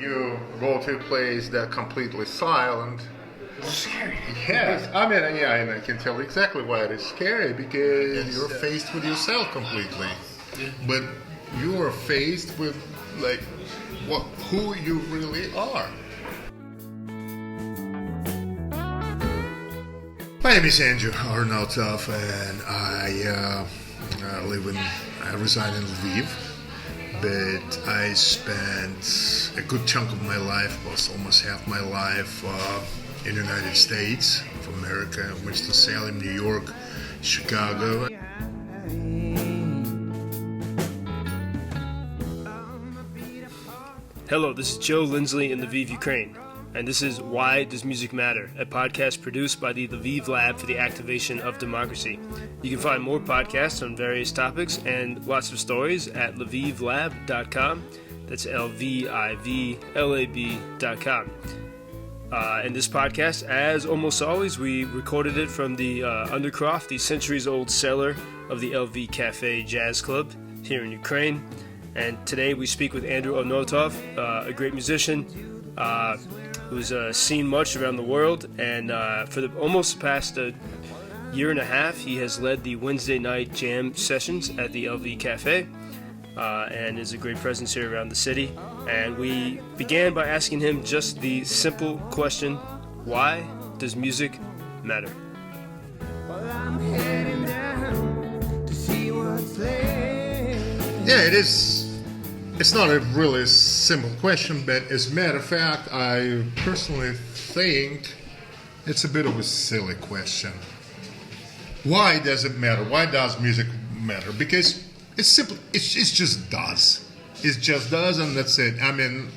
you go to a place that's completely silent. It's scary. Yes, I mean, yeah, and I can tell exactly why it is scary, because you're faced with yourself completely. Yeah. But you are faced with, like, who you really are. My name is Andrew Arnautov, and I reside in Lviv. But I spent a good chunk of my life, almost half my life, in the United States of America, Winston-Salem, New York, Chicago. Hello, this is Joe Lindsley in Lviv, Ukraine, and this is Why Does Music Matter, a podcast produced by the Lviv Lab for the Activation of Democracy. You can find more podcasts on various topics and lots of stories at lvivlab.com. That's LVIVLAB.com. And this podcast, as almost always, we recorded it from the Undercroft, the centuries-old cellar of the LV Café Jazz Club here in Ukraine. And today we speak with Andrew Arnautov, a great musician who's seen much around the world. And for almost the past year and a half, he has led the Wednesday night jam sessions at the LV Café and is a great presence here around the city. And we began by asking him just the simple question, why does music matter? Yeah, it is. It's not a really simple question, but as a matter of fact, I personally think it's a bit of a silly question. Why does it matter? Why does music matter? Because it's simple. It just does. It just does, and that's it. I mean,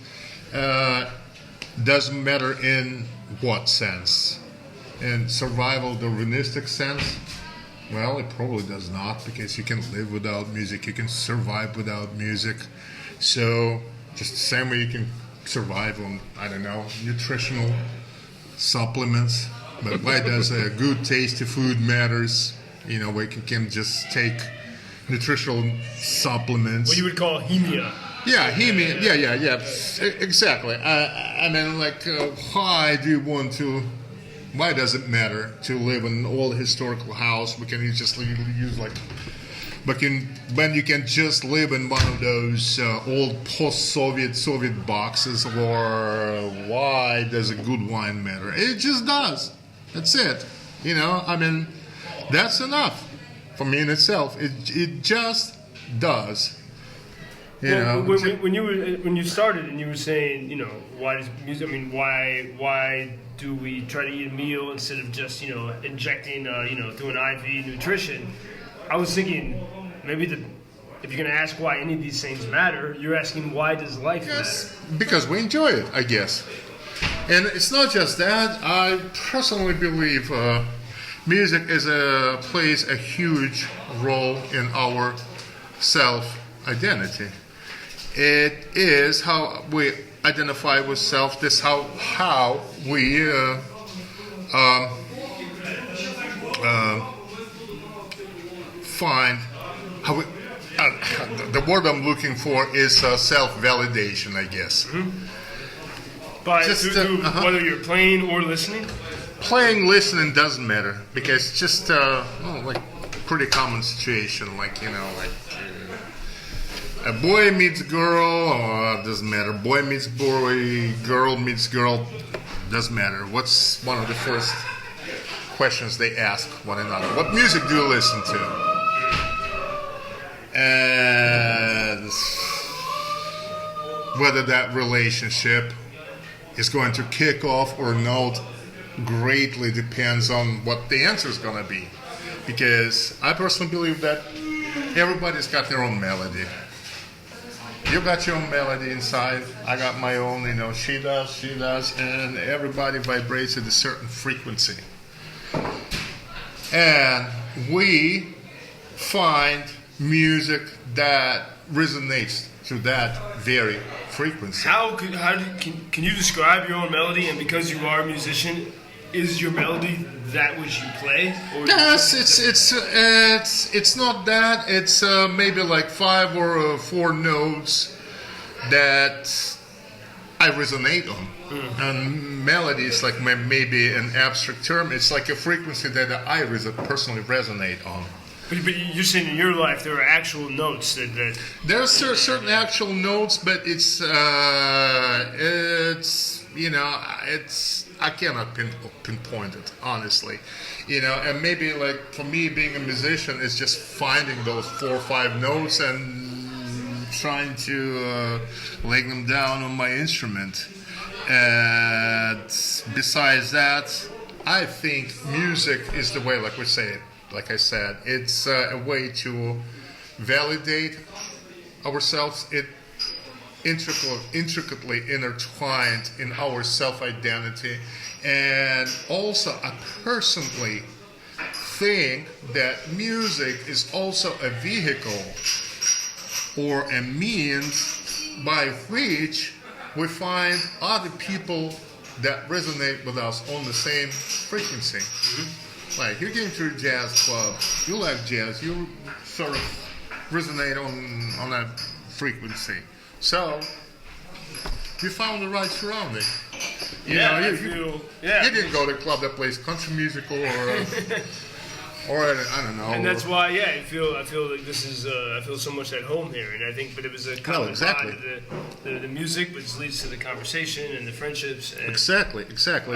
doesn't matter in what sense? In survival Darwinistic sense? Well, it probably does not, because you can live without music, you can survive without music. So, just the same way you can survive on, I don't know, nutritional supplements. But why does a good, tasty food matters? You know, where you can just take nutritional supplements. What you would call hemia. Yeah, hemia. Yeah. Exactly. I mean, like, why does it matter to live in an old historical house? We can just use like, when you can just live in one of those old Soviet boxes, or why does a good wine matter? It just does. That's it. You know, I mean, that's enough for me in itself. It just does. When you started and you were saying, you know, why does music? I mean, why do we try to eat a meal instead of just, you know, injecting, through an IV nutrition? I was thinking maybe if you're going to ask why any of these things matter, you're asking why does life matter? Because we enjoy it, I guess. And it's not just that. I personally believe music plays a huge role in our self-identity. It is how we identify with self. This how we find how we. The word I'm looking for is self-validation, I guess. Mm-hmm. But whether you're playing or listening? Playing, listening doesn't matter, because it's just like pretty common situation, like, you know, like a boy meets girl, or doesn't matter. Boy meets boy, girl meets girl, doesn't matter. What's one of the first questions they ask one another? What music do you listen to? And whether that relationship is going to kick off or not greatly depends on what the answer is going to be. Because I personally believe that everybody's got their own melody. You got your own melody inside. I got my own, you know, she does, and everybody vibrates at a certain frequency. And we find music that resonates to that very frequency. Can you describe your own melody? And because you are a musician, is your melody that which you play? Or yes, it's not that. It's maybe like 5 or 4 notes that I resonate on. And melody is like maybe an abstract term. It's like a frequency that I personally resonate on. But you're saying in your life there are actual notes that there are certain actual notes, but it's I cannot pinpoint it honestly, and maybe like for me being a musician is just finding those 4 or 5 notes and trying to lay them down on my instrument. And besides that, I think music is the way, like I said, it's a way to validate ourselves. It intricately intertwined in our self-identity. And also, I personally think that music is also a vehicle or a means by which we find other people that resonate with us on the same frequency. Mm-hmm. Like, you're getting to a jazz club, you like jazz, you sort of resonate on that frequency. So, you found the right surrounding. You didn't go to a club that plays country music or I don't know. And that's why, I feel like this is I feel so much at home here, and I think, but it was a common exactly. the music, which leads to the conversation and the friendships. And, exactly.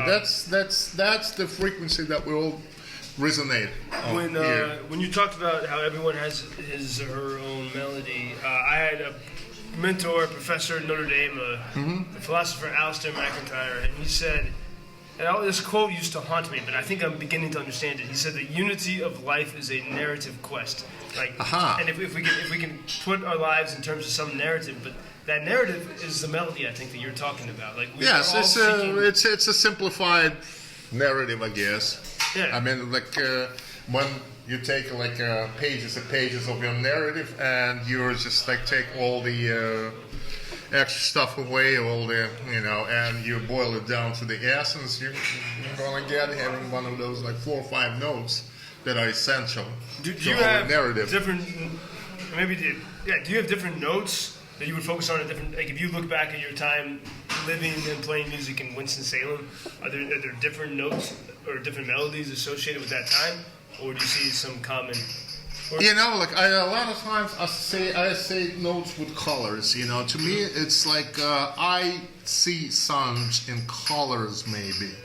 That's the frequency that we all resonate on here. When you talked about how everyone has his or her own melody, I had a mentor, a professor at Notre Dame, the philosopher Alistair McIntyre, and he said, and this quote used to haunt me, but I think I'm beginning to understand it. He said, "The unity of life is a narrative quest." And if we can put our lives in terms of some narrative, but that narrative is the melody, I think, that you're talking about. Like, yes, it's a simplified narrative, I guess. Yeah. I mean, like when you take like pages and pages of your narrative, and you just like take all the extra stuff away, all the and you boil it down to the essence, you're gonna get having one of those like 4 or 5 notes that are essential do to you our have narrative. Do you have different notes that you would focus on at different? Like, if you look back at your time living and playing music in Winston-Salem, are there different notes or different melodies associated with that time, or do you see some common? A lot of times I say notes with colors. To me, it's like I see sounds in colors. Maybe,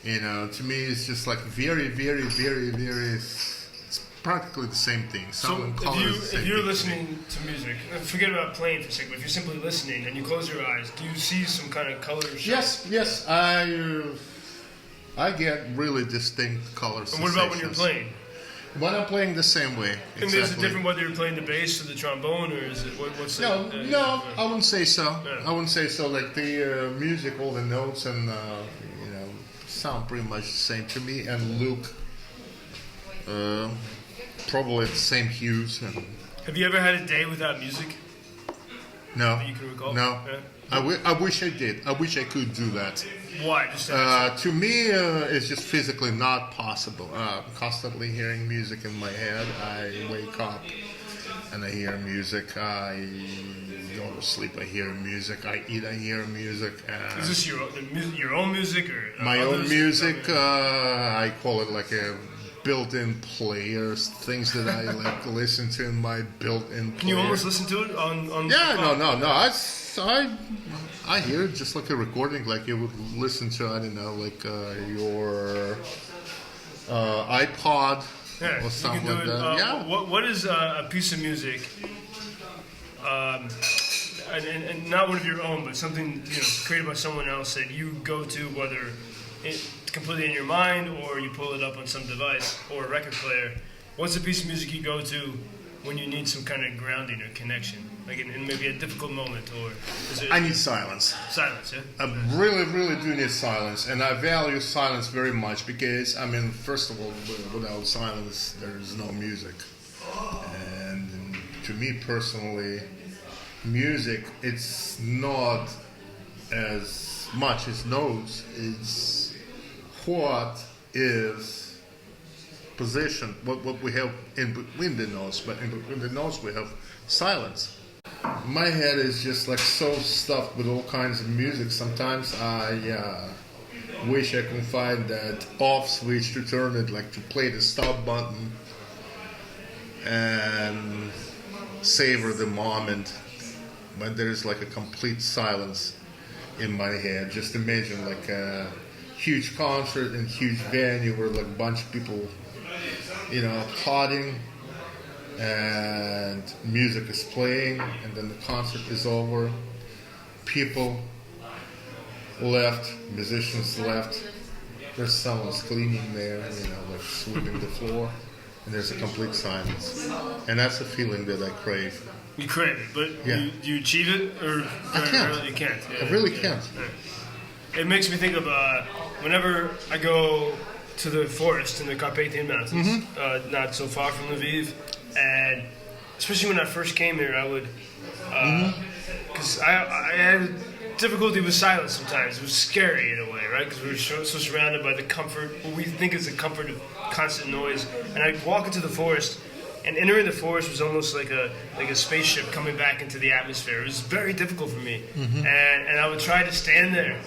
to me, it's just like very, very, very, very. It's practically the same thing. Sound and colors. If you're listening to music, forget about playing for a second. But if you're simply listening and you close your eyes, do you see some kind of colors? Yes. I get really distinct colors. And what about when you're playing? When I'm playing the same way. Exactly. And is it different whether you're playing the bass or the trombone, or is it what's No, I wouldn't say so. Yeah. I wouldn't say so. Like the music, all the notes and sound pretty much the same to me, and look probably the same hues. Have you ever had a day without music? No. That you can recall? No. Yeah. I wish I did. I wish I could do that. Why? To me, it's just physically not possible. Constantly hearing music in my head. I wake up and I hear music. I go to sleep. I hear music. I eat. I hear music. Is this your own music or my own music? I call it like a built-in players, things that I like to listen to in my built-in player. Can you almost listen to it on Yeah, no. I hear it just like a recording, like you would listen to, I don't know, like your iPod or something like that. What is a piece of music, and not one of your own, but something created by someone else that you go to, whether it's completely in your mind or you pull it up on some device or a record player? What's a piece of music you go to when you need some kind of grounding or connection, like in maybe a difficult moment, or is it? I need silence. Silence, yeah. I really, really do need silence, and I value silence very much because, I mean, first of all, without silence, there is no music. And to me personally, music, it's not as much as notes. It's what is position, what we have in between the notes, but in between the notes we have silence. My head is just like so stuffed with all kinds of music. Sometimes I wish I could find that off switch to turn it, like to play the stop button and savor the moment when there's like a complete silence in my head. Just imagine like a huge concert in a huge venue where like a bunch of people, applauding and music is playing and then the concert is over. People left, musicians left, there's someone cleaning there, like sweeping the floor, and there's a complete silence. And that's a feeling that I crave. You crave it, but Yeah. do you achieve it, or I can't. Really, you can't? I really can't. Yeah. It makes me think of whenever I go to the forest in the Carpathian Mountains, not so far from Lviv, and especially when I first came here, I would, because I had difficulty with silence sometimes. It was scary in a way, right? Because we were so surrounded by the comfort, what we think is the comfort of constant noise. And I'd walk into the forest, and entering the forest was almost like a spaceship coming back into the atmosphere. It was very difficult for me, and I would try to stand there,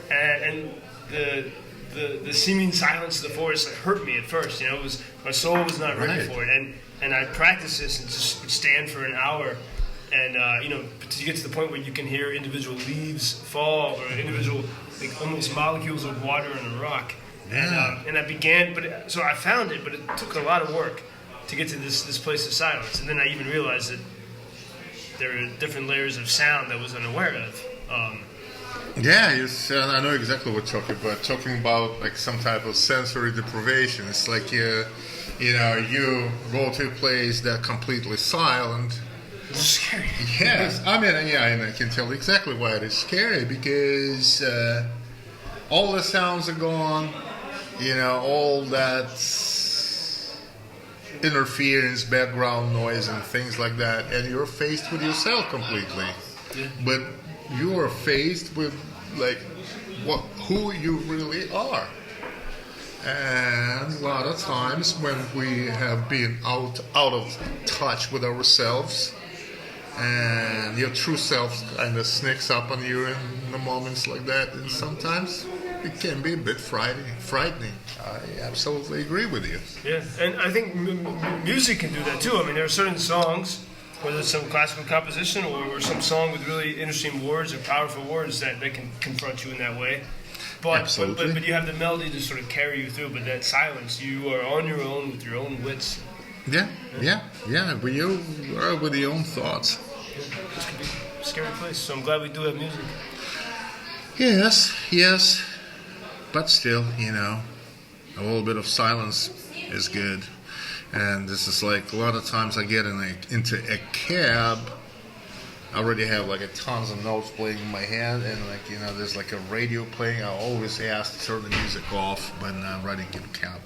and the seeming silence of the forest hurt me at first. It was, my soul was not ready for it, and I practiced this and just would stand for an hour. And, to get to the point where you can hear individual leaves fall or individual, like, almost molecules of water in a rock. Yeah. And I began, so I found it, but it took a lot of work to get to this place of silence. And then I even realized that there are different layers of sound that I was unaware of. I know exactly what you're talking about like some type of sensory deprivation. It's like, you go to a place that's completely silent. It's scary. Yes, and I can tell exactly why it is scary, because all the sounds are gone, all that interference, background noise and things like that, and you're faced with yourself completely. Yeah. But you are faced with like who you really are. And a lot of times when we have been out of touch with ourselves, and your true self kind of sneaks up on you in the moments like that, and sometimes it can be a bit frightening. I absolutely agree with you. Yeah, and I think music can do that too. I mean, there are certain songs, whether it's some classical composition or some song with really interesting words or powerful words that can confront you in that way. But you have the melody to sort of carry you through. But that silence, you are on your own with your own wits. Yeah. But you are with your own thoughts. This could be a scary place. So I'm glad we do have music. Yes. But still, a little bit of silence is good. And this is like a lot of times I get into a cab. I already have like a tons of notes playing in my head, and there's like a radio playing. I always ask to turn the music off when I'm riding in a cab.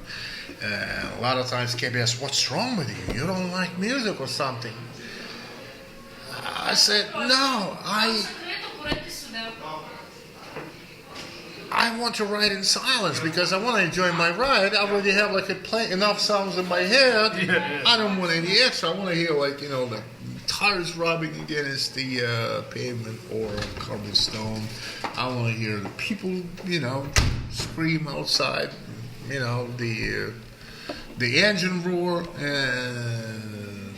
A lot of times cabby asks, "What's wrong with you? You don't like music or something?" I said, "No, I want to ride in silence because I want to enjoy my ride. I already have like enough sounds in my head. I don't want any extra. I want to hear the tires rubbing against the pavement or cobblestone. I want to hear the people, scream outside. The engine roar and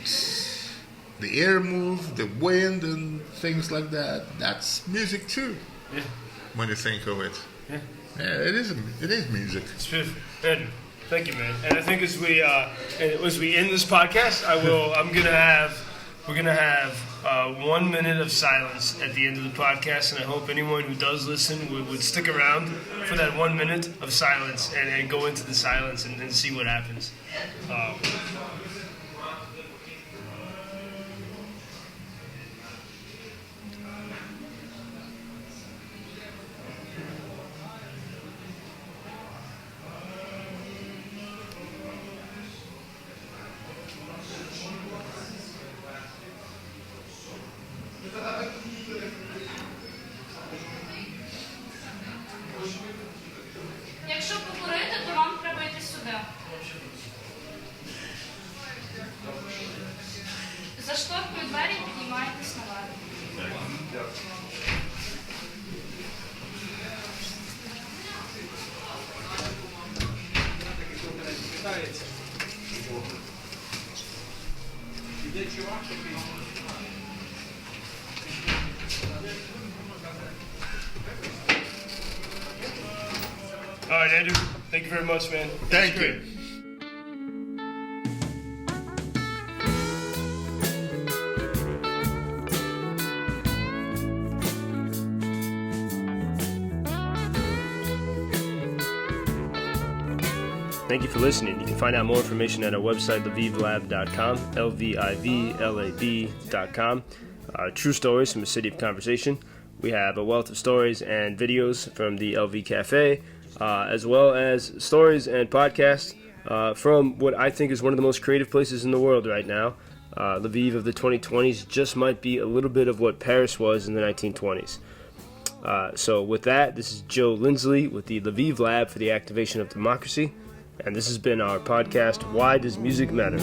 the air move, the wind and things like that. That's music too. Yeah. When you think of it. Yeah. Yeah, it is music. It's beautiful. And thank you, man. And I think as we end this podcast, we're gonna have 1 minute of silence at the end of the podcast, and I hope anyone who does listen would stick around for that 1 minute of silence and go into the silence and see what happens. Якщо покурити, то вам треба йти сюди. All right, Andrew. Thank you very much, man. Thank you. Thank you for listening. You can find out more information at our website, lvivlab.com, LVIVLAB.com. True stories from a city of conversation. We have a wealth of stories and videos from the LV Café, as well as stories and podcasts from what I think is one of the most creative places in the world right now. Lviv of the 2020s just might be a little bit of what Paris was in the 1920s. So with that, this is Joe Lindsley with the Lviv Lab for the Activation of Democracy, and this has been our podcast, Why Does Music Matter?